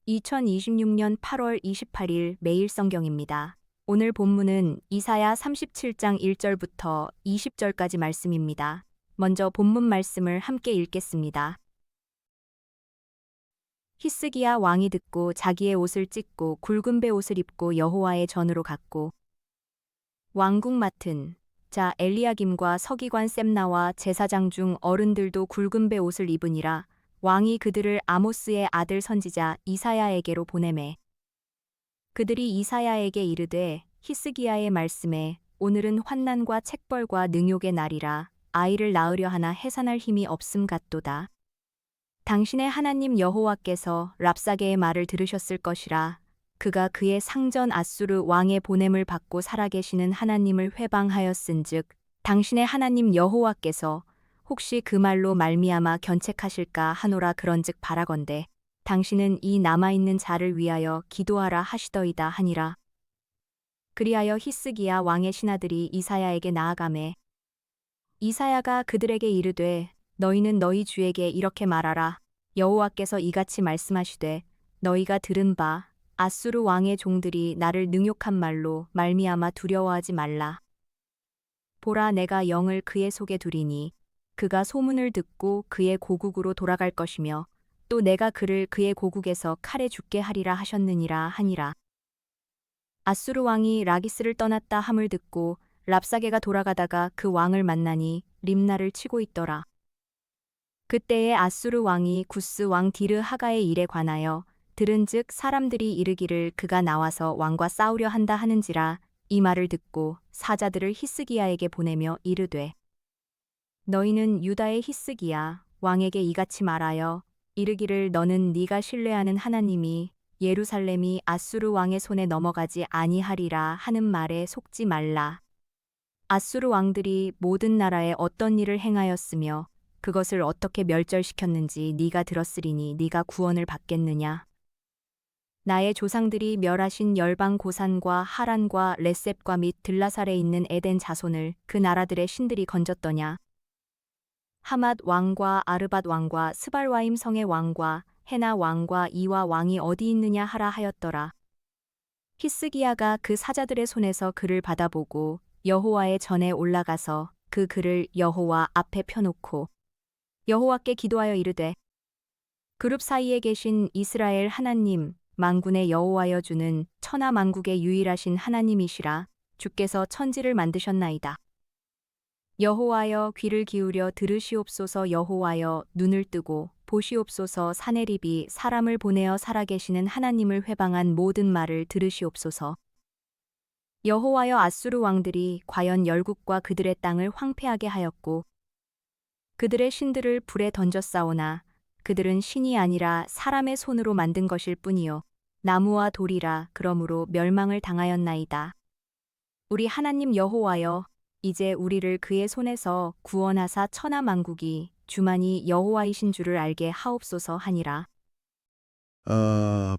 2026년 8월 28일 매일 성경입니다. 오늘 본문은 이사야 37장 1절부터 20절까지 말씀입니다. 먼저 본문 말씀을 함께 읽겠습니다. 히스기야 왕이 듣고 자기의 옷을 찢고 굵은 베옷을 입고 여호와의 전으로 갔고 왕궁 맡은 자 엘리야김과 서기관 셈나와 제사장 중 어른들도 굵은 베옷을 입으니라. 왕이 그들을 아모스의 아들 선지자 이사야에게로 보내매 그들이 이사야에게 이르되 히스기야의 말씀에 오늘은 환난과 책벌과 능욕의 날이라 아이를 낳으려 하나 해산할 힘이 없음 같도다. 당신의 하나님 여호와께서 랍사게의 말을 들으셨을 것이라. 그가 그의 상전 아수르 왕의 보냄을 받고 살아계시는 하나님을 회방하였은즉 당신의 하나님 여호와께서 혹시 그 말로 말미암아 견책하실까 하노라. 그런즉 바라건대 당신은 이 남아있는 자를 위하여 기도하라 하시더이다 하니라. 그리하여 히스기야 왕의 신하들이 이사야에게 나아가매 이사야가 그들에게 이르되 너희는 너희 주에게 이렇게 말하라. 여호와께서 이같이 말씀하시되 너희가 들은 바 아수르 왕의 종들이 나를 능욕한 말로 말미암아 두려워하지 말라. 보라, 내가 영을 그의 속에 두리니 그가 소문을 듣고 그의 고국으로 돌아갈 것이며 또 내가 그를 그의 고국에서 칼에 죽게 하리라 하셨느니라 하니라. 아수르 왕이 라기스를 떠났다 함을 듣고 랍사게가 돌아가다가 그 왕을 만나니 림나를 치고 있더라. 그때에 아수르 왕이 구스 왕 디르 하가의 일에 관하여 들은즉 사람들이 이르기를 그가 나와서 왕과 싸우려 한다 하는지라. 이 말을 듣고 사자들을 히스기야에게 보내며 이르되 너희는 유다의 히스기야 왕에게 이같이 말하여 이르기를 너는 네가 신뢰하는 하나님이 예루살렘이 아수르 왕의 손에 넘어가지 아니하리라 하는 말에 속지 말라. 아수르 왕들이 모든 나라에 어떤 일을 행하였으며 그것을 어떻게 멸절시켰는지 네가 들었으리니 네가 구원을 받겠느냐. 나의 조상들이 멸하신 열방 고산과 하란과 레셉과 및 들라살에 있는 에덴 자손을 그 나라들의 신들이 건졌더냐. 하맛 왕과 아르밧 왕과 스발와임 성의 왕과 헤나 왕과 이와 왕이 어디 있느냐 하라 하였더라. 히스기야가 그 사자들의 손에서 글을 받아보고 여호와의 전에 올라가서 그 글을 여호와 앞에 펴놓고 여호와께 기도하여 이르되 그룹 사이에 계신 이스라엘 하나님 만군의 여호와여 주는 천하 만국의 유일하신 하나님이시라. 주께서 천지를 만드셨나이다. 여호와여 귀를 기울여 들으시옵소서. 여호와여 눈을 뜨고 보시옵소서. 사내립이 사람을 보내어 살아계시는 하나님을 회방한 모든 말을 들으시옵소서. 여호와여 아수르 왕들이 과연 열국과 그들의 땅을 황폐하게 하였고 그들의 신들을 불에 던졌사오나 그들은 신이 아니라 사람의 손으로 만든 것일 뿐이요 나무와 돌이라. 그러므로 멸망을 당하였나이다. 우리 하나님 여호와여 이제 우리를 그의 손에서 구원하사 천하 만국이 주만이 여호와이신 줄을 알게 하옵소서 하니라.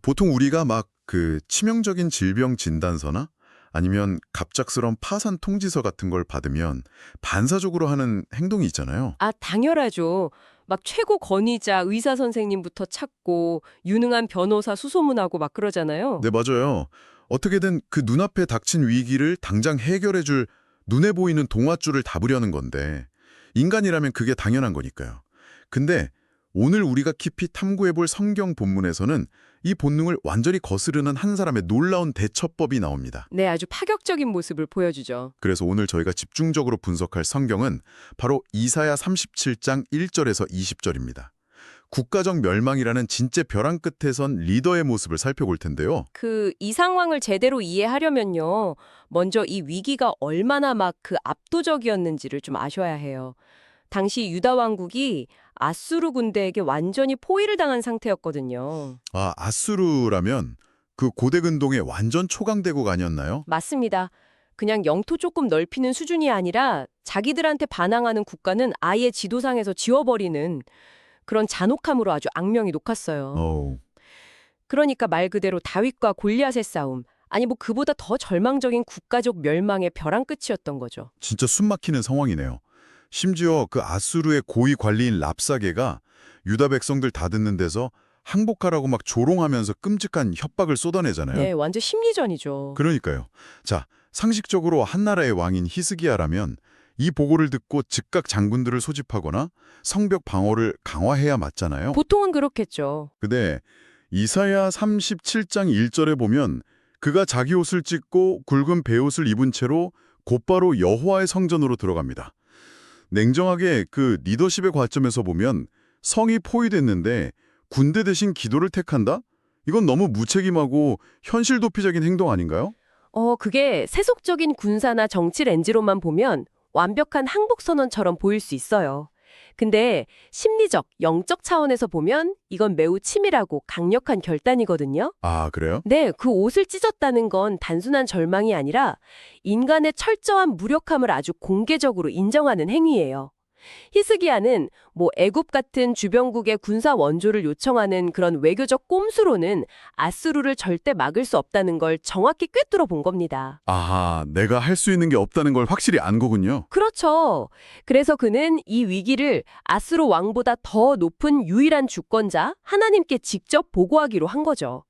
보통 우리가 막 그 치명적인 질병 진단서나 아니면 갑작스러운 파산 통지서 같은 걸 받으면 반사적으로 하는 행동이 있잖아요. 아, 당연하죠. 막 최고 권위자 의사 선생님부터 찾고 유능한 변호사 수소문하고 막 그러잖아요. 네, 맞아요. 어떻게든 그 눈앞에 닥친 위기를 당장 해결해줄 눈에 보이는 동화줄을 잡으려는 건데 인간이라면 그게 당연한 거니까요. 근데 오늘 우리가 깊이 탐구해볼 성경 본문에서는 이 본능을 완전히 거스르는 한 사람의 놀라운 대처법이 나옵니다. 네, 아주 파격적인 모습을 보여주죠. 그래서 오늘 저희가 집중적으로 분석할 성경은 바로 이사야 37장 1절에서 20절입니다. 국가적 멸망이라는 진짜 벼랑 끝에 선 리더의 모습을 살펴볼 텐데요. 이 상황을 제대로 이해하려면요. 먼저 이 위기가 얼마나 막 그 압도적이었는지를 좀 아셔야 해요. 당시 유다 왕국이 아수르 군대에게 완전히 포위를 당한 상태였거든요. 아수르라면 그 고대 근동의 완전 초강대국 아니었나요? 맞습니다. 그냥 영토 조금 넓히는 수준이 아니라 자기들한테 반항하는 국가는 아예 지도상에서 지워버리는 그런 잔혹함으로 아주 악명이 높았어요. 그러니까 말 그대로 다윗과 골리앗의 싸움, 아니 뭐 그보다 더 절망적인 국가적 멸망의 벼랑 끝이었던 거죠. 진짜 숨막히는 상황이네요. 심지어 그 아수르의 고위 관리인 랍사게가 유다 백성들 다 듣는 데서 항복하라고 막 조롱하면서 끔찍한 협박을 쏟아내잖아요. 네, 완전 심리전이죠. 그러니까요. 자, 상식적으로 한나라의 왕인 히스기야라면 이 보고를 듣고 즉각 장군들을 소집하거나 성벽 방어를 강화해야 맞잖아요. 보통은 그렇겠죠. 근데 이사야 37장 1절에 보면 그가 자기 옷을 찢고 굵은 베옷을 입은 채로 곧바로 여호와의 성전으로 들어갑니다. 냉정하게 그 리더십의 관점에서 보면 성이 포위됐는데 군대 대신 기도를 택한다? 이건 너무 무책임하고 현실 도피적인 행동 아닌가요? 그게 세속적인 군사나 정치 렌즈로만 보면 완벽한 항복선언처럼 보일 수 있어요. 근데 심리적, 영적 차원에서 보면 이건 매우 치밀하고 강력한 결단이거든요. 아, 그래요? 네, 그 옷을 찢었다는 건 단순한 절망이 아니라 인간의 철저한 무력함을 아주 공개적으로 인정하는 행위예요. 히스기야는 애굽 같은 주변국의 군사 원조를 요청하는 그런 외교적 꼼수로는 아수르를 절대 막을 수 없다는 걸 정확히 꿰뚫어 본 겁니다. 아하, 내가 할 수 있는 게 없다는 걸 확실히 안 거군요. 그렇죠. 그래서 그는 이 위기를 아수르 왕보다 더 높은 유일한 주권자 하나님께 직접 보고하기로 한 거죠.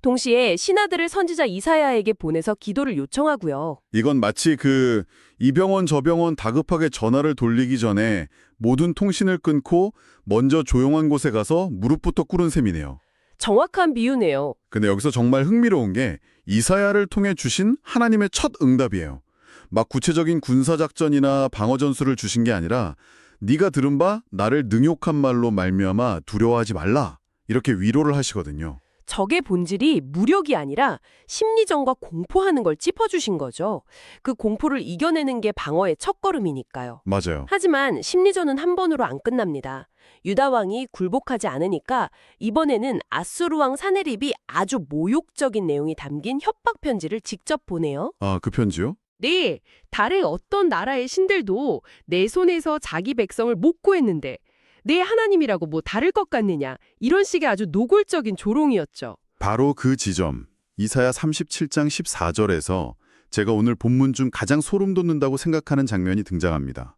동시에 신하들을 선지자 이사야에게 보내서 기도를 요청하고요. 이건 마치 그 이병헌 저병헌 다급하게 전화를 돌리기 전에 모든 통신을 끊고 먼저 조용한 곳에 가서 무릎부터 꿇은 셈이네요. 정확한 비유네요. 근데 여기서 정말 흥미로운 게 이사야를 통해 주신 하나님의 첫 응답이에요. 막 구체적인 군사작전이나 방어전술을 주신 게 아니라 네가 들은 바 나를 능욕한 말로 말미암아 두려워하지 말라. 이렇게 위로를 하시거든요. 적의 본질이 무력이 아니라 심리전과 공포하는 걸 짚어주신 거죠. 그 공포를 이겨내는 게 방어의 첫걸음이니까요. 맞아요. 하지만 심리전은 한 번으로 안 끝납니다. 유다 왕이 굴복하지 않으니까 이번에는 아수르 왕 사네립이 아주 모욕적인 내용이 담긴 협박 편지를 직접 보내요. 아, 그 편지요? 네, 다른 어떤 나라의 신들도 내 손에서 자기 백성을 못 구했는데 내 하나님이라고 다를 것 같느냐, 이런 식의 아주 노골적인 조롱이었죠. 바로 그 지점, 이사야 37장 14절에서 제가 오늘 본문 중 가장 소름 돋는다고 생각하는 장면이 등장합니다.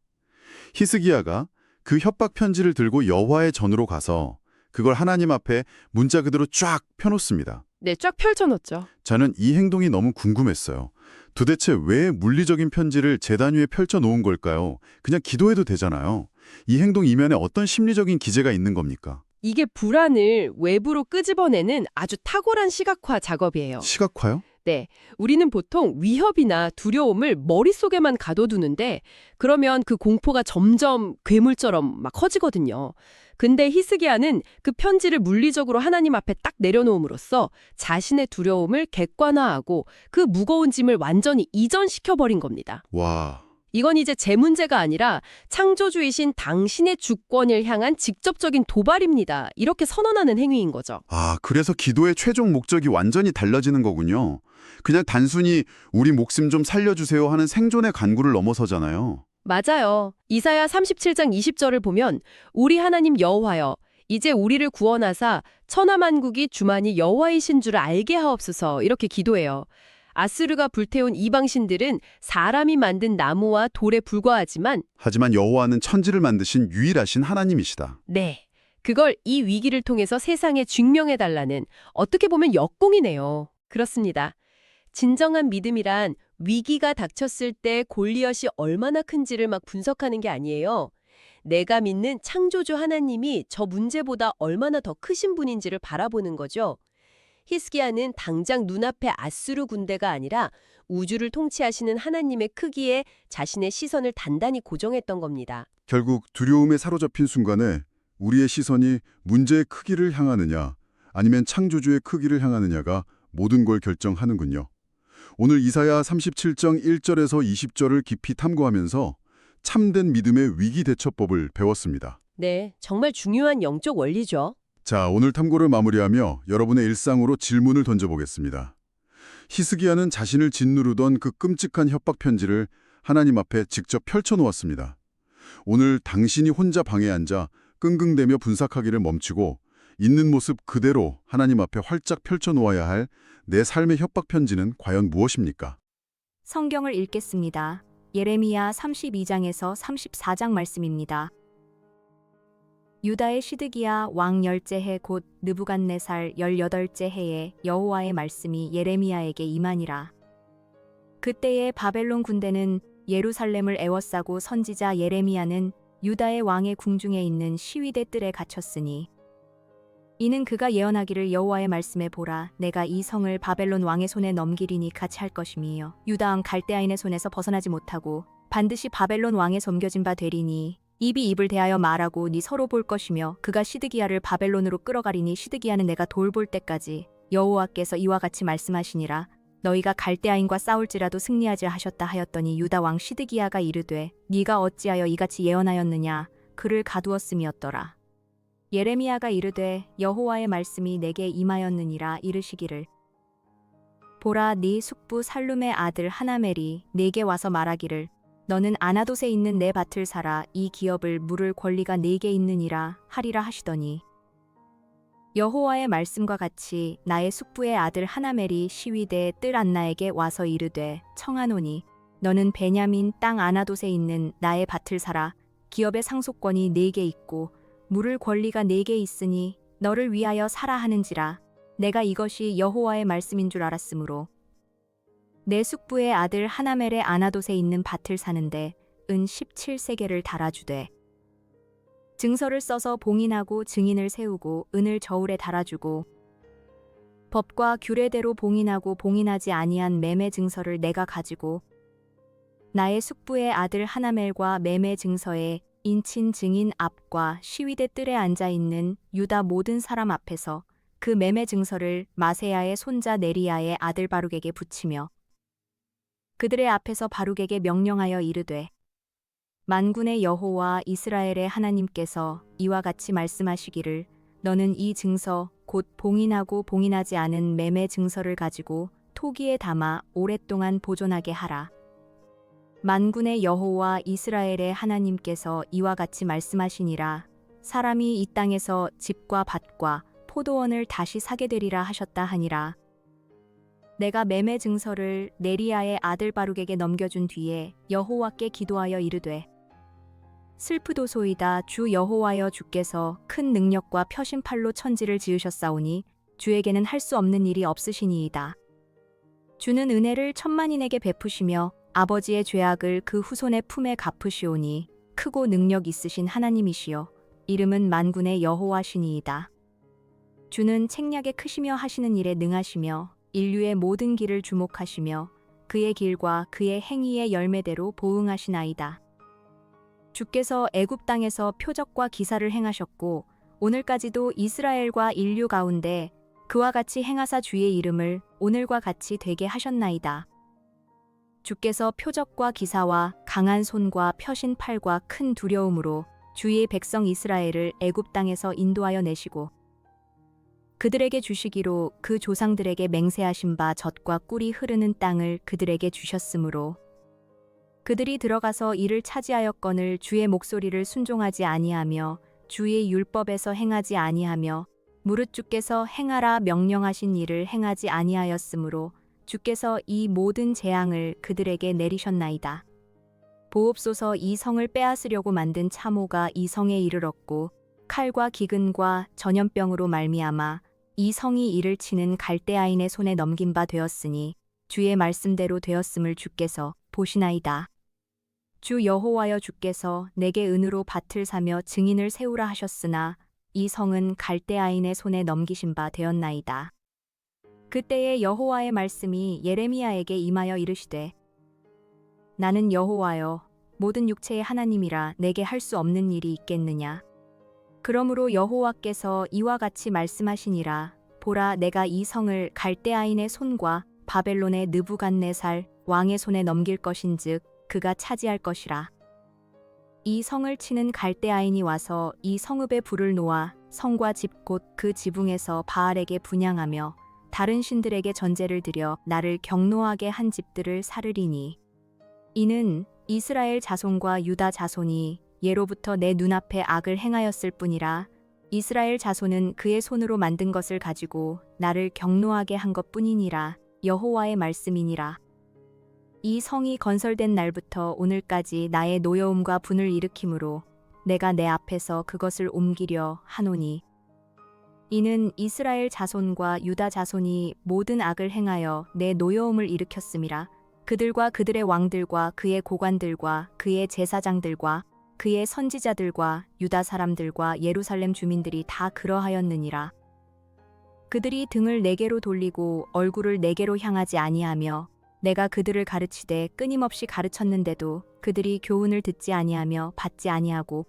히스기야가 그 협박 편지를 들고 여호와의 전으로 가서 그걸 하나님 앞에 문자 그대로 쫙 펴놓습니다. 네, 쫙 펼쳐놓죠. 저는 이 행동이 너무 궁금했어요. 도대체 왜 물리적인 편지를 제단 위에 펼쳐놓은 걸까요? 그냥 기도해도 되잖아요. 이 행동 이면에 어떤 심리적인 기제가 있는 겁니까? 이게 불안을 외부로 끄집어내는 아주 탁월한 시각화 작업이에요. 시각화요? 네, 우리는 보통 위협이나 두려움을 머릿속에만 가둬두는데 그러면 그 공포가 점점 괴물처럼 막 커지거든요. 근데 히스기야는 그 편지를 물리적으로 하나님 앞에 딱 내려놓음으로써 자신의 두려움을 객관화하고 그 무거운 짐을 완전히 이전시켜버린 겁니다. 와, 이건 이제 제 문제가 아니라 창조주이신 당신의 주권을 향한 직접적인 도발입니다. 이렇게 선언하는 행위인 거죠. 아, 그래서 기도의 최종 목적이 완전히 달라지는 거군요. 그냥 단순히 우리 목숨 좀 살려주세요 하는 생존의 간구를 넘어서잖아요. 맞아요. 이사야 37장 20절을 보면 우리 하나님 여호와여, 이제 우리를 구원하사 천하만국이 주만이 여호와이신 줄 알게 하옵소서, 이렇게 기도해요. 아수르가 불태운 이방신들은 사람이 만든 나무와 돌에 불과하지만 하지만 여호와는 천지를 만드신 유일하신 하나님이시다. 네, 그걸 이 위기를 통해서 세상에 증명해달라는, 어떻게 보면 역공이네요. 그렇습니다. 진정한 믿음이란 위기가 닥쳤을 때 골리앗이 얼마나 큰지를 막 분석하는 게 아니에요. 내가 믿는 창조주 하나님이 저 문제보다 얼마나 더 크신 분인지를 바라보는 거죠. 히스기야는 당장 눈앞의 아수르 군대가 아니라 우주를 통치하시는 하나님의 크기에 자신의 시선을 단단히 고정했던 겁니다. 결국 두려움에 사로잡힌 순간에 우리의 시선이 문제의 크기를 향하느냐 아니면 창조주의 크기를 향하느냐가 모든 걸 결정하는군요. 오늘 이사야 37장 1절에서 20절을 깊이 탐구하면서 참된 믿음의 위기 대처법을 배웠습니다. 네, 정말 중요한 영적 원리죠. 자, 오늘 탐구를 마무리하며 여러분의 일상으로 질문을 던져보겠습니다. 히스기야는 자신을 짓누르던 그 끔찍한 협박 편지를 하나님 앞에 직접 펼쳐놓았습니다. 오늘 당신이 혼자 방에 앉아 끙끙대며 분삭하기를 멈추고 있는 모습 그대로 하나님 앞에 활짝 펼쳐놓아야 할 내 삶의 협박 편지는 과연 무엇입니까? 성경을 읽겠습니다. 예레미야 32장에서 34장 말씀입니다. 유다의 시드기야 왕 10째 해 곧 느부갓네살 18째 해에 여호와의 말씀이 예레미야에게 임하니라. 그때에 바벨론 군대는 예루살렘을 에워싸고 선지자 예레미야는 유다의 왕의 궁중에 있는 시위대 뜰에 갇혔으니 이는 그가 예언하기를 여호와의 말씀에 보라 내가 이 성을 바벨론 왕의 손에 넘기리니 같이 할 것임이요 유다 왕 갈대아인의 손에서 벗어나지 못하고 반드시 바벨론 왕에 섬겨진 바 되리니 입이 입을 대하여 말하고 네 서로 볼 것이며 그가 시드기야를 바벨론으로 끌어가리니 시드기야는 내가 돌볼 때까지 여호와께서 이와 같이 말씀하시니라 너희가 갈대아인과 싸울지라도 승리하지 하셨다 하였더니 유다 왕 시드기야가 이르되 네가 어찌하여 이같이 예언하였느냐 그를 가두었음이었더라. 예레미야가 이르되 여호와의 말씀이 내게 임하였느니라 이르시기를 보라 네 숙부 살룸의 아들 하나멜이 네게 와서 말하기를 너는 아나돗에 있는 내 밭을 사라 이 기업을 물을 권리가 네게 있느니라 하리라 하시더니 여호와의 말씀과 같이 나의 숙부의 아들 하나멜이 시위대 뜰 안나에게 와서 이르되 청하노니 너는 베냐민 땅 아나돗에 있는 나의 밭을 사라 기업의 상속권이 네게 있고 물을 권리가 네게 있으니 너를 위하여 사라 하는지라 내가 이것이 여호와의 말씀인 줄 알았으므로 내 숙부의 아들 하나멜의 아나돗에 있는 밭을 사는데 은 17세겔을 달아주되 증서를 써서 봉인하고 증인을 세우고 은을 저울에 달아주고 법과 규례대로 봉인하고 봉인하지 아니한 매매 증서를 내가 가지고 나의 숙부의 아들 하나멜과 매매 증서에 인친 증인 앞과 시위대 뜰에 앉아있는 유다 모든 사람 앞에서 그 매매 증서를 마세야의 손자 네리야의 아들 바룩에게 붙이며 그들의 앞에서 바룩에게 명령하여 이르되 만군의 여호와 이스라엘의 하나님께서 이와 같이 말씀하시기를 너는 이 증서 곧 봉인하고 봉인하지 않은 매매 증서를 가지고 토기에 담아 오랫동안 보존하게 하라. 만군의 여호와 이스라엘의 하나님께서 이와 같이 말씀하시니라 사람이 이 땅에서 집과 밭과 포도원을 다시 사게 되리라 하셨다 하니라. 내가 매매 증서를 네리야의 아들 바룩에게 넘겨준 뒤에 여호와께 기도하여 이르되 슬프도소이다 주 여호와여 주께서 큰 능력과 표심팔로 천지를 지으셨사오니 주에게는 할 수 없는 일이 없으시니이다. 주는 은혜를 천만인에게 베푸시며 아버지의 죄악을 그 후손의 품에 갚으시오니 크고 능력 있으신 하나님이시여 이름은 만군의 여호와시니이다. 주는 책략에 크시며 하시는 일에 능하시며 인류의 모든 길을 주목하시며 그의 길과 그의 행위의 열매대로 보응하시나이다. 주께서 애굽 땅에서 표적과 기사를 행하셨고 오늘까지도 이스라엘과 인류 가운데 그와 같이 행하사 주의 이름을 오늘과 같이 되게 하셨나이다. 주께서 표적과 기사와 강한 손과 펴신 팔과 큰 두려움으로 주의 백성 이스라엘을 애굽 땅에서 인도하여 내시고 그들에게 주시기로 그 조상들에게 맹세하신 바 젖과 꿀이 흐르는 땅을 그들에게 주셨으므로 그들이 들어가서 이를 차지하였거늘 주의 목소리를 순종하지 아니하며 주의 율법에서 행하지 아니하며 무릇 주께서 행하라 명령하신 일을 행하지 아니하였으므로 주께서 이 모든 재앙을 그들에게 내리셨나이다. 보옵소서 이 성을 빼앗으려고 만든 참호가 이 성에 이르렀고 칼과 기근과 전염병으로 말미암아 이 성이 이를 치는 갈대아인의 손에 넘긴 바 되었으니 주의 말씀대로 되었음을 주께서 보시나이다. 주 여호와여 주께서 내게 은으로 밭을 사며 증인을 세우라 하셨으나 이 성은 갈대아인의 손에 넘기신 바 되었나이다. 그때에 여호와의 말씀이 예레미야에게 임하여 이르시되 나는 여호와여 모든 육체의 하나님이라 내게 할 수 없는 일이 있겠느냐. 그러므로 여호와께서 이와 같이 말씀하시니라 보라 내가 이 성을 갈대아인의 손과 바벨론의 느부갓네살 왕의 손에 넘길 것인즉 그가 차지할 것이라. 이 성을 치는 갈대아인이 와서 이 성읍에 불을 놓아 성과 집 곧 그 지붕에서 바알에게 분향하며 다른 신들에게 전제를 드려 나를 경노하게 한 집들을 사르리니 이는 이스라엘 자손과 유다 자손이 예로부터 내 눈앞에 악을 행하였을 뿐이라. 이스라엘 자손은 그의 손으로 만든 것을 가지고 나를 경노하게 한 것뿐이니라. 여호와의 말씀이니라. 이 성이 건설된 날부터 오늘까지 나의 노여움과 분을 일으키므로 내가 내 앞에서 그것을 옮기려 하노니 이는 이스라엘 자손과 유다 자손이 모든 악을 행하여 내 노여움을 일으켰음이라. 그들과 그들의 왕들과 그의 고관들과 그의 제사장들과 그의 선지자들과 유다 사람들과 예루살렘 주민들이 다 그러하였느니라. 그들이 등을 내게로 돌리고 얼굴을 내게로 향하지 아니하며 내가 그들을 가르치되 끊임없이 가르쳤는데도 그들이 교훈을 듣지 아니하며 받지 아니하고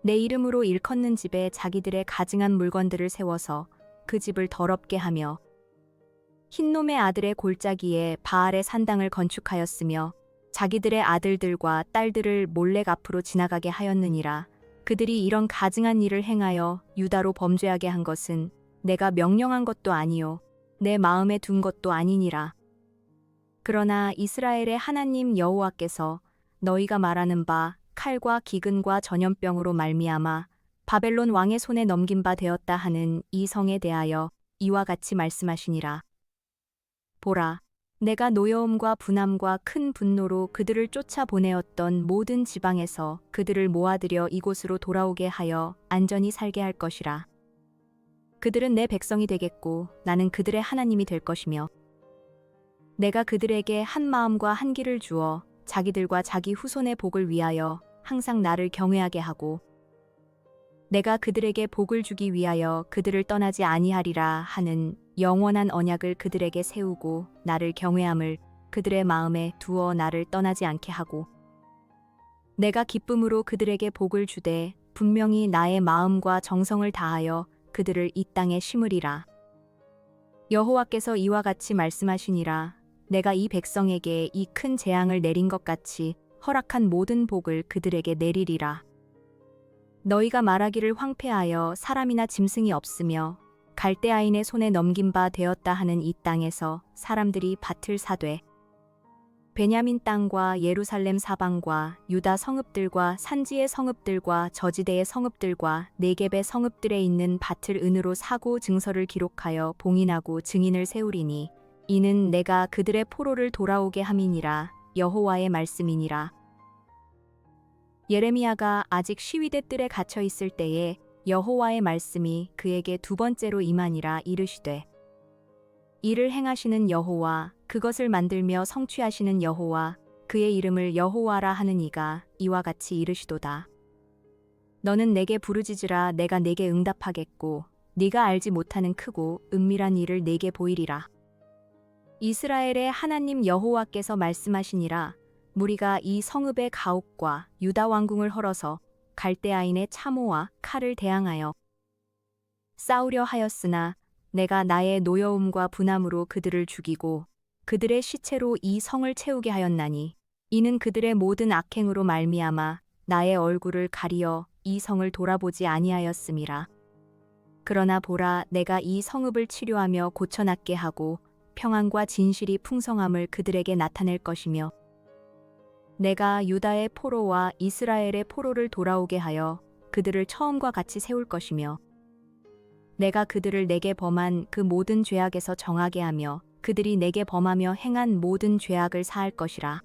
내 이름으로 일컫는 집에 자기들의 가증한 물건들을 세워서 그 집을 더럽게 하며 흰놈의 아들의 골짜기에 바알의 산당을 건축하였으며 자기들의 아들들과 딸들을 몰래 앞으로 지나가게 하였느니라. 그들이 이런 가증한 일을 행하여 유다로 범죄하게 한 것은 내가 명령한 것도 아니요 내 마음에 둔 것도 아니니라. 그러나 이스라엘의 하나님 여호와께서 너희가 말하는 바 칼과 기근과 전염병으로 말미암아 바벨론 왕의 손에 넘긴 바 되었다 하는 이 성에 대하여 이와 같이 말씀하시니라. 보라, 내가 노여움과 분함과 큰 분노로 그들을 쫓아 보내었던 모든 지방에서 그들을 모아들여 이곳으로 돌아오게 하여 안전히 살게 할 것이라. 그들은 내 백성이 되겠고 나는 그들의 하나님이 될 것이며 내가 그들에게 한 마음과 한 길을 주어 자기들과 자기 후손의 복을 위하여 항상 나를 경외하게 하고 내가 그들에게 복을 주기 위하여 그들을 떠나지 아니하리라 하는 영원한 언약을 그들에게 세우고 나를 경외함을 그들의 마음에 두어 나를 떠나지 않게 하고 내가 기쁨으로 그들에게 복을 주되 분명히 나의 마음과 정성을 다하여 그들을 이 땅에 심으리라. 여호와께서 이와 같이 말씀하시니라. 내가 이 백성에게 이 큰 재앙을 내린 것 같이 허락한 모든 복을 그들에게 내리리라. 너희가 말하기를 황폐하여 사람이나 짐승이 없으며 갈대아인의 손에 넘긴 바 되었다 하는 이 땅에서 사람들이 밭을 사되 베냐민 땅과 예루살렘 사방과 유다 성읍들과 산지의 성읍들과 저지대의 성읍들과 네겝의 성읍들에 있는 밭을 은으로 사고 증서를 기록하여 봉인하고 증인을 세우리니 이는 내가 그들의 포로를 돌아오게 함이니라. 여호와의 말씀이니라. 예레미야가 아직 시위대 뜰에 갇혀 있을 때에 여호와의 말씀이 그에게 두 번째로 임하니라. 이르시되 이를 행하시는 여호와 그것을 만들며 성취하시는 여호와 그의 이름을 여호와라 하는 이가 이와 같이 이르시도다. 너는 내게 부르짖으라. 내가 내게 응답하겠고 네가 알지 못하는 크고 은밀한 일을 내게 보이리라. 이스라엘의 하나님 여호와께서 말씀하시니라. 무리가 이 성읍의 가옥과 유다 왕궁을 헐어서 갈대아인의 참호와 칼을 대항하여 싸우려 하였으나 내가 나의 노여움과 분함으로 그들을 죽이고 그들의 시체로 이 성을 채우게 하였나니 이는 그들의 모든 악행으로 말미암아 나의 얼굴을 가리어 이 성을 돌아보지 아니하였음이라. 그러나 보라, 내가 이 성읍을 치료하며 고쳐놨게 하고 평안과 진실이 풍성함을 그들에게 나타낼 것이며 내가 유다의 포로와 이스라엘의 포로를 돌아오게 하여 그들을 처음과 같이 세울 것이며 내가 그들을 내게 범한 그 모든 죄악에서 정하게 하며 그들이 내게 범하며 행한 모든 죄악을 사할 것이라.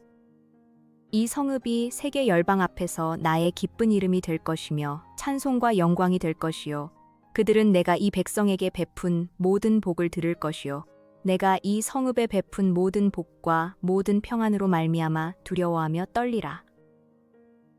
이 성읍이 세계 열방 앞에서 나의 기쁜 이름이 될 것이며 찬송과 영광이 될 것이요 그들은 내가 이 백성에게 베푼 모든 복을 들을 것이요 내가 이 성읍에 베푼 모든 복과 모든 평안으로 말미암아 두려워하며 떨리라.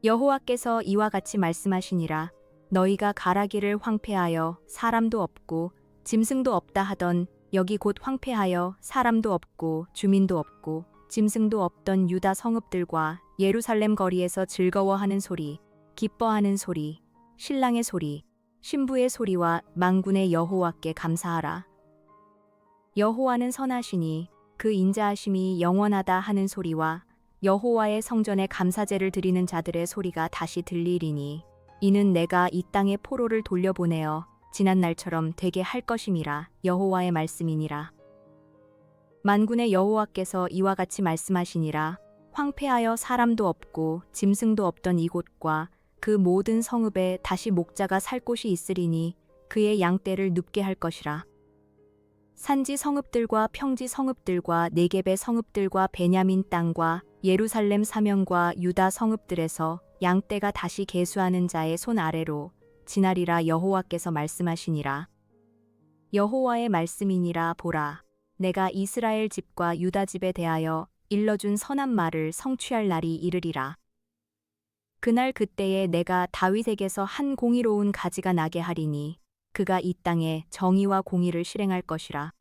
여호와께서 이와 같이 말씀하시니라. 너희가 가라기를 황폐하여 사람도 없고 짐승도 없다 하던 여기 곧 황폐하여 사람도 없고 주민도 없고 짐승도 없던 유다 성읍들과 예루살렘 거리에서 즐거워하는 소리, 기뻐하는 소리, 신랑의 소리, 신부의 소리와 만군의 여호와께 감사하라. 여호와는 선하시니 그 인자하심이 영원하다 하는 소리와 여호와의 성전에 감사제를 드리는 자들의 소리가 다시 들리리니 이는 내가 이 땅에 포로를 돌려보내어 지난 날처럼 되게 할 것임이라. 여호와의 말씀이니라. 만군의 여호와께서 이와 같이 말씀하시니라. 황폐하여 사람도 없고 짐승도 없던 이곳과 그 모든 성읍에 다시 목자가 살 곳이 있으리니 그의 양떼를 눕게 할 것이라. 산지 성읍들과 평지 성읍들과 네겝의 성읍들과 베냐민 땅과 예루살렘 사명과 유다 성읍들에서 양떼가 다시 계수하는 자의 손 아래로 지나리라 여호와께서 말씀하시니라. 여호와의 말씀이니라. 보라, 내가 이스라엘 집과 유다 집에 대하여 일러준 선한 말을 성취할 날이 이르리라. 그날 그때에 내가 다윗에게서 한 공의로운 가지가 나게 하리니 그가 이 땅에 정의와 공의를 실행할 것이라.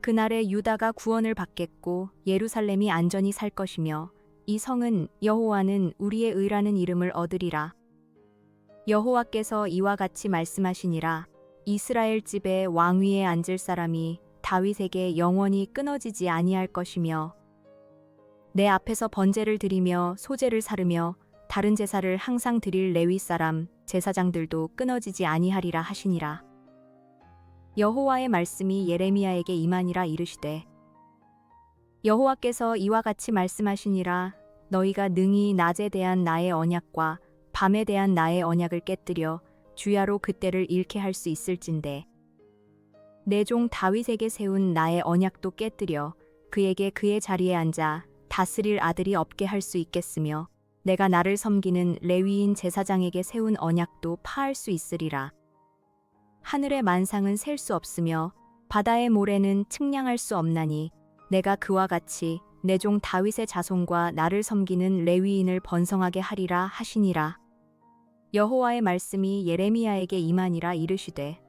그날에 유다가 구원을 받겠고 예루살렘이 안전히 살 것이며 이 성은 여호와는 우리의 의라는 이름을 얻으리라. 여호와께서 이와 같이 말씀하시니라. 이스라엘 집에 왕위에 앉을 사람이 다윗에게 영원히 끊어지지 아니할 것이며 내 앞에서 번제를 드리며 소제를 사르며 다른 제사를 항상 드릴 레위 사람 제사장들도 끊어지지 아니하리라 하시니라. 여호와의 말씀이 예레미야에게 임하니라. 이르시되 여호와께서 이와 같이 말씀하시니라. 너희가 능히 낮에 대한 나의 언약과 밤에 대한 나의 언약을 깨뜨려 주야로 그때를 잃게 할 수 있을진데 내 종 다윗에게 세운 나의 언약도 깨뜨려 그에게 그의 자리에 앉아 다스릴 아들이 없게 할 수 있겠으며 내가 나를 섬기는 레위인 제사장에게 세운 언약도 파할 수 있으리라. 하늘의 만상은 셀 수 없으며 바다의 모래는 측량할 수 없나니 내가 그와 같이 내 종 다윗의 자손과 나를 섬기는 레위인을 번성하게 하리라 하시니라. 여호와의 말씀이 예레미야에게 임하니라. 이르시되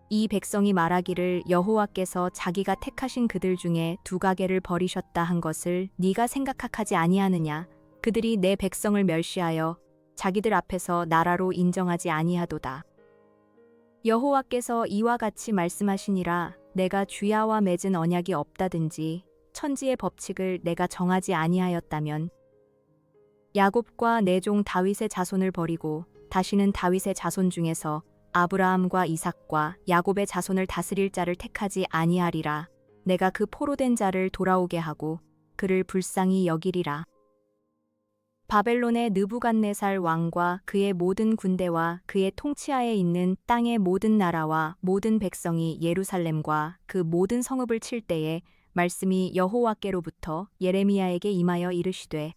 이 백성이 말하기를 여호와께서 자기가 택하신 그들 중에 두 가게를 버리셨다 한 것을 네가 생각하지 아니하느냐. 그들이 내 백성을 멸시하여 자기들 앞에서 나라로 인정하지 아니하도다. 여호와께서 이와 같이 말씀하시니라. 내가 주야와 맺은 언약이 없다든지 천지의 법칙을 내가 정하지 아니하였다면 야곱과 내 종 다윗의 자손을 버리고 다시는 다윗의 자손 중에서 아브라함과 이삭과 야곱의 자손을 다스릴 자를 택하지 아니하리라. 내가 그 포로된 자를 돌아오게 하고 그를 불쌍히 여기리라. 바벨론의 느부갓네살 왕과 그의 모든 군대와 그의 통치하에 있는 땅의 모든 나라와 모든 백성이 예루살렘과 그 모든 성읍을 칠 때에 말씀이 여호와께로부터 예레미야에게 임하여 이르시되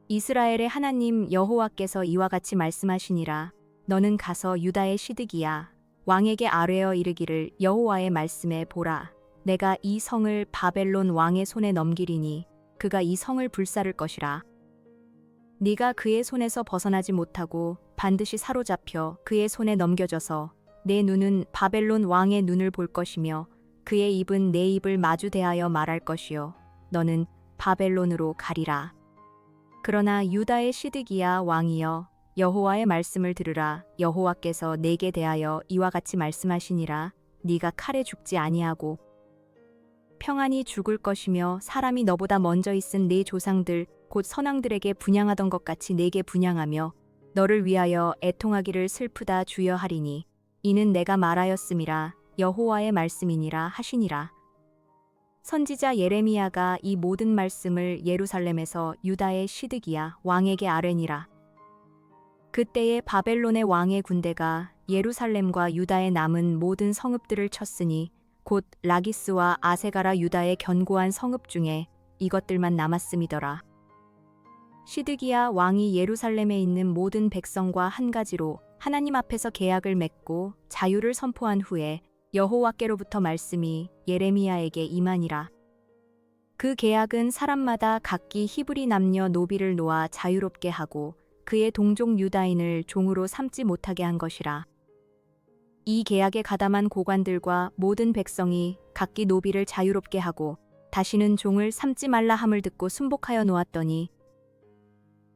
이스라엘의 하나님 여호와께서 이와 같이 말씀하시니라. 너는 가서 유다의 시드기야 왕에게 아뢰어 이르기를 여호와의 말씀에 보라. 내가 이 성을 바벨론 왕의 손에 넘기리니 그가 이 성을 불사를 것이라. 네가 그의 손에서 벗어나지 못하고 반드시 사로잡혀 그의 손에 넘겨져서 내 눈은 바벨론 왕의 눈을 볼 것이며 그의 입은 내 입을 마주 대하여 말할 것이요 너는 바벨론으로 가리라. 그러나 유다의 시드기야 왕이여 여호와의 말씀을 들으라. 여호와께서 내게 대하여 이와 같이 말씀하시니라. 네가 칼에 죽지 아니하고 평안히 죽을 것이며 사람이 너보다 먼저 있은 네 조상들 곧 선왕들에게 분향하던 것 같이 내게 분향하며 너를 위하여 애통하기를 슬프다 주여하리니 이는 내가 말하였음이라. 여호와의 말씀이니라 하시니라. 선지자 예레미야가 이 모든 말씀을 예루살렘에서 유다의 시드기야 왕에게 아뢰니라. 그때에 바벨론의 왕의 군대가 예루살렘과 유다에 남은 모든 성읍들을 쳤으니 곧 라기스와 아세가라 유다의 견고한 성읍 중에 이것들만 남았음이더라. 시드기야 왕이 예루살렘에 있는 모든 백성과 한 가지로 하나님 앞에서 계약을 맺고 자유를 선포한 후에 여호와께로부터 말씀이 예레미야에게 임하니라. 그 계약은 사람마다 각기 히브리 남녀 노비를 놓아 자유롭게 하고 그의 동족 유다인을 종으로 삼지 못하게 한 것이라. 이 계약에 가담한 고관들과 모든 백성이 각기 노비를 자유롭게 하고 다시는 종을 삼지 말라 함을 듣고 순복하여 놓았더니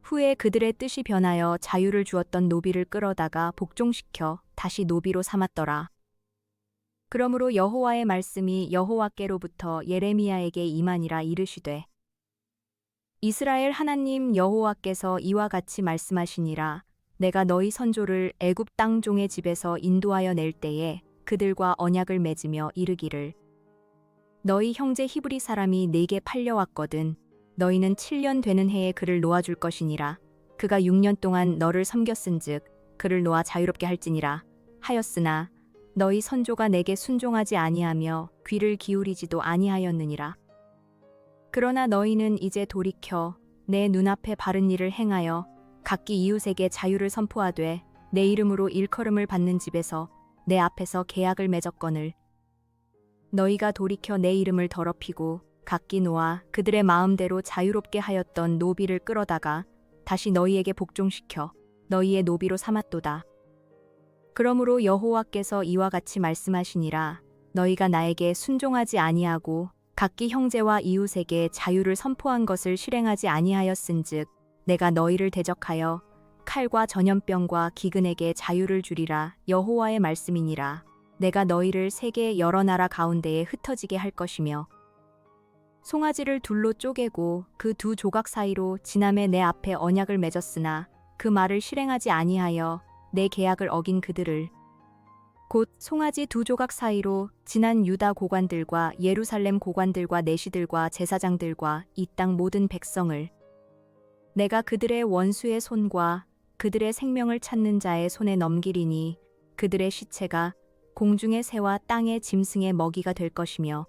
후에 그들의 뜻이 변하여 자유를 주었던 노비를 끌어다가 복종시켜 다시 노비로 삼았더라. 그러므로 여호와의 말씀이 여호와께로부터 예레미야에게 임하니라. 이르시되 이스라엘 하나님 여호와께서 이와 같이 말씀하시니라. 내가 너희 선조를 애굽 땅 종의 집에서 인도하여 낼 때에 그들과 언약을 맺으며 이르기를 너희 형제 히브리 사람이 내게 팔려왔거든 너희는 7년 되는 해에 그를 놓아줄 것이니라. 그가 6년 동안 너를 섬겼은즉 그를 놓아 자유롭게 할지니라 하였으나 너희 선조가 내게 순종하지 아니하며 귀를 기울이지도 아니하였느니라. 그러나 너희는 이제 돌이켜 내 눈앞에 바른 일을 행하여 각기 이웃에게 자유를 선포하되 내 이름으로 일컬음을 받는 집에서 내 앞에서 계약을 맺었거늘 너희가 돌이켜 내 이름을 더럽히고 각기 놓아 그들의 마음대로 자유롭게 하였던 노비를 끌어다가 다시 너희에게 복종시켜 너희의 노비로 삼았도다. 그러므로 여호와께서 이와 같이 말씀하시니라. 너희가 나에게 순종하지 아니하고 각기 형제와 이웃에게 자유를 선포한 것을 실행하지 아니하였은즉 내가 너희를 대적하여 칼과 전염병과 기근에게 자유를 주리라. 여호와의 말씀이니라. 내가 너희를 세계 여러 나라 가운데에 흩어지게 할 것이며 송아지를 둘로 쪼개고 그 두 조각 사이로 지남에 내 앞에 언약을 맺었으나 그 말을 실행하지 아니하여 내 계약을 어긴 그들을 곧 송아지 두 조각 사이로 지난 유다 고관들과 예루살렘 고관들과 내시들과 제사장들과 이 땅 모든 백성을 내가 그들의 원수의 손과 그들의 생명을 찾는 자의 손에 넘기리니 그들의 시체가 공중의 새와 땅의 짐승의 먹이가 될 것이며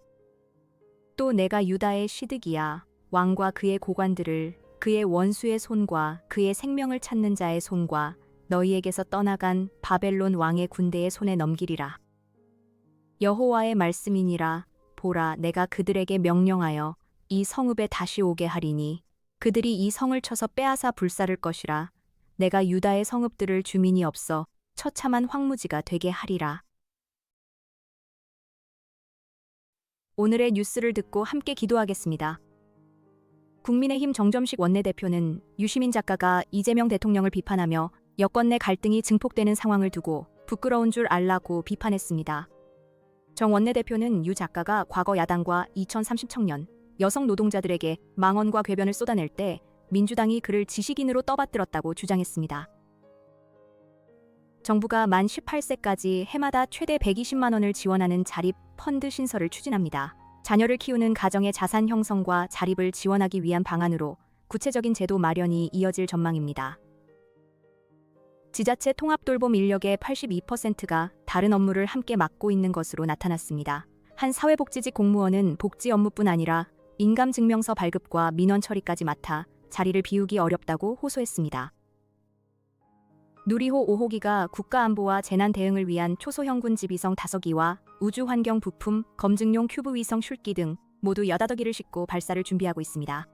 또 내가 유다의 시드기야 왕과 그의 고관들을 그의 원수의 손과 그의 생명을 찾는 자의 손과 너희에게서 떠나간 바벨론 왕의 군대의 손에 넘기리라. 여호와의 말씀이니라. 보라, 내가 그들에게 명령하여 이 성읍에 다시 오게 하리니 그들이 이 성을 쳐서 빼앗아 불사를 것이라. 내가 유다의 성읍들을 주민이 없어 처참한 황무지가 되게 하리라. 오늘의 뉴스를 듣고 함께 기도하겠습니다. 국민의힘 정점식 원내대표는 유시민 작가가 이재명 대통령을 비판하며 여권 내 갈등이 증폭되는 상황을 두고 부끄러운 줄 알라고 비판했습니다. 정 원내대표는 유 작가가 과거 야당과 2030청년 여성 노동자들에게 망언과 궤변을 쏟아낼 때 민주당이 그를 지식인으로 떠받들었다고 주장했습니다. 정부가 만 18세까지 해마다 최대 120만 원을 지원하는 자립 펀드 신설을 추진합니다. 자녀를 키우는 가정의 자산 형성과 자립을 지원하기 위한 방안으로 구체적인 제도 마련이 이어질 전망입니다. 지자체 통합돌봄 인력의 82%가 다른 업무를 함께 맡고 있는 것으로 나타났습니다. 한 사회복지직 공무원은 복지 업무뿐 아니라 인감증명서 발급과 민원 처리까지 맡아 자리를 비우기 어렵다고 호소했습니다. 누리호 5호기가 국가안보와 재난 대응을 위한 초소형군 지비성 5기와 우주환경 부품, 검증용 큐브 위성 슐기 등 모두 8기를 싣고 발사를 준비하고 있습니다.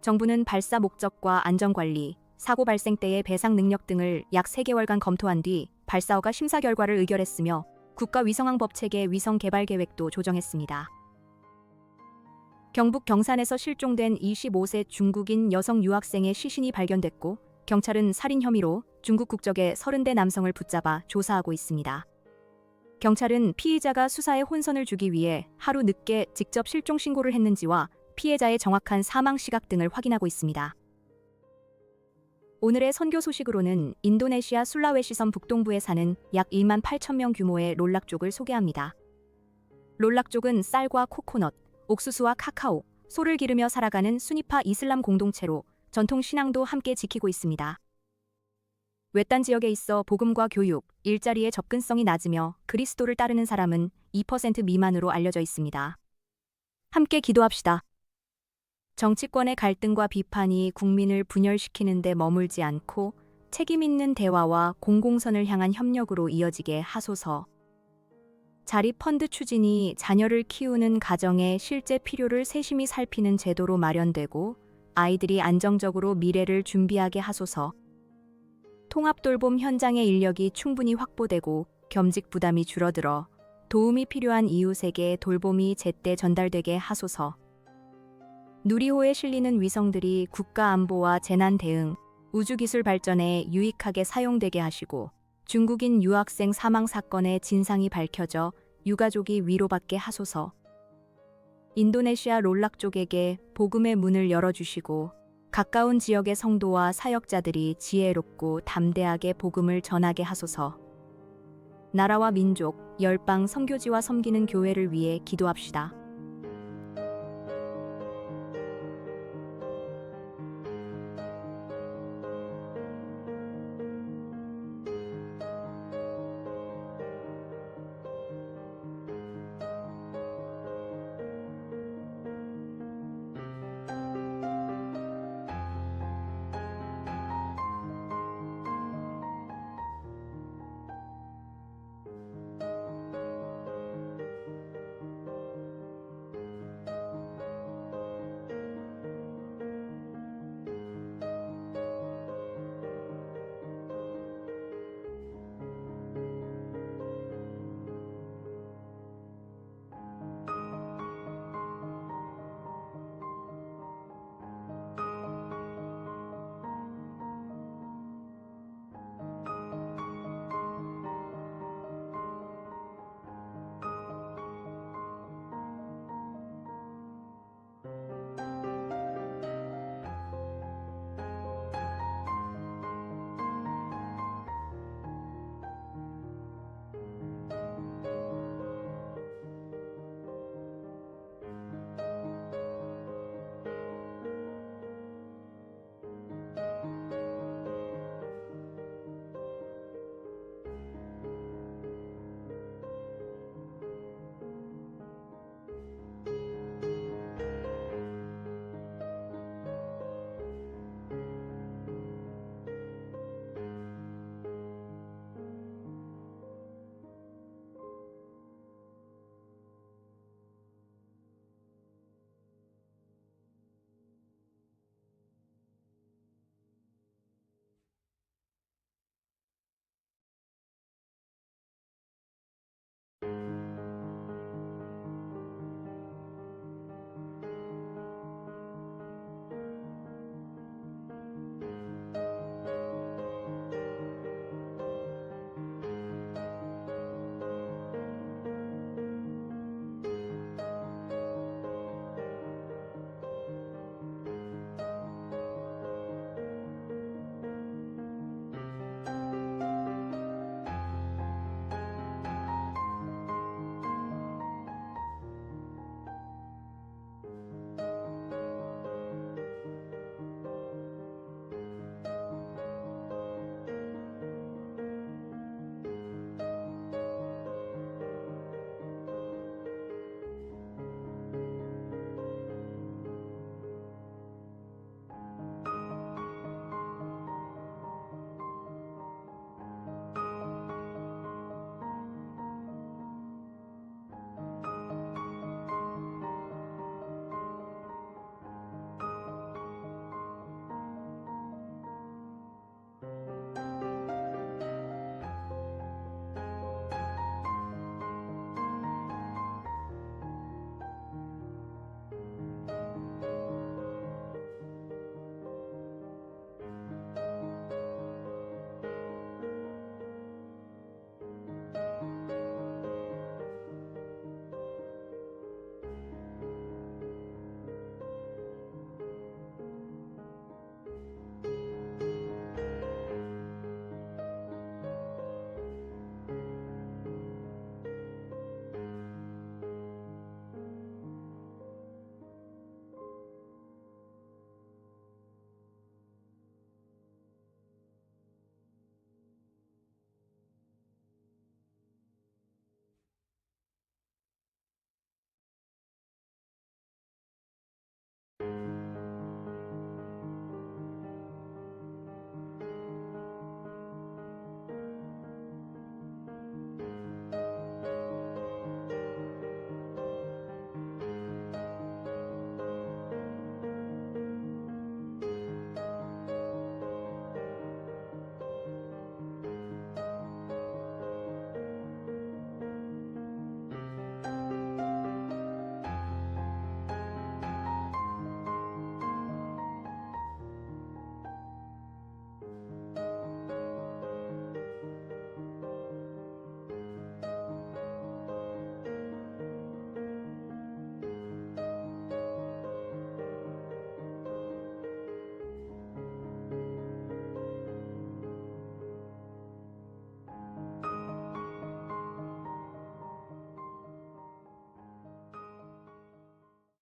정부는 발사 목적과 안전관리, 사고 발생 때의 배상 능력 등을 약 3개월간 검토한 뒤 발사허가 심사 결과를 의결했으며 국가위성항법체계 위성 개발 계획도 조정했습니다. 경북 경산에서 실종된 25세 중국인 여성 유학생의 시신이 발견됐고 경찰은 살인 혐의로 중국 국적의 30대 남성을 붙잡아 조사하고 있습니다. 경찰은 피의자가 수사에 혼선을 주기 위해 하루 늦게 직접 실종 신고를 했는지와 피해자의 정확한 사망 시각 등을 확인하고 있습니다. 오늘의 선교 소식으로는 인도네시아 술라웨시섬 북동부에 사는 약 1만 8천 명 규모의 롤락족을 소개합니다. 롤락족은 쌀과 코코넛, 옥수수와 카카오, 소를 기르며 살아가는 수니파 이슬람 공동체로 전통 신앙도 함께 지키고 있습니다. 외딴 지역에 있어 복음과 교육, 일자리의 접근성이 낮으며 그리스도를 따르는 사람은 2% 미만으로 알려져 있습니다. 함께 기도합시다. 정치권의 갈등과 비판이 국민을 분열시키는 데 머물지 않고 책임 있는 대화와 공공선을 향한 협력으로 이어지게 하소서. 자립 펀드 추진이 자녀를 키우는 가정의 실제 필요를 세심히 살피는 제도로 마련되고 아이들이 안정적으로 미래를 준비하게 하소서. 통합돌봄 현장의 인력이 충분히 확보되고 겸직 부담이 줄어들어 도움이 필요한 이웃에게 돌봄이 제때 전달되게 하소서. 누리호에 실리는 위성들이 국가안보와 재난 대응, 우주기술 발전에 유익하게 사용되게 하시고 중국인 유학생 사망 사건의 진상이 밝혀져 유가족이 위로받게 하소서. 인도네시아 롤락족에게 복음의 문을 열어주시고 가까운 지역의 성도와 사역자들이 지혜롭고 담대하게 복음을 전하게 하소서. 나라와 민족, 열방 선교지와 섬기는 교회를 위해 기도합시다.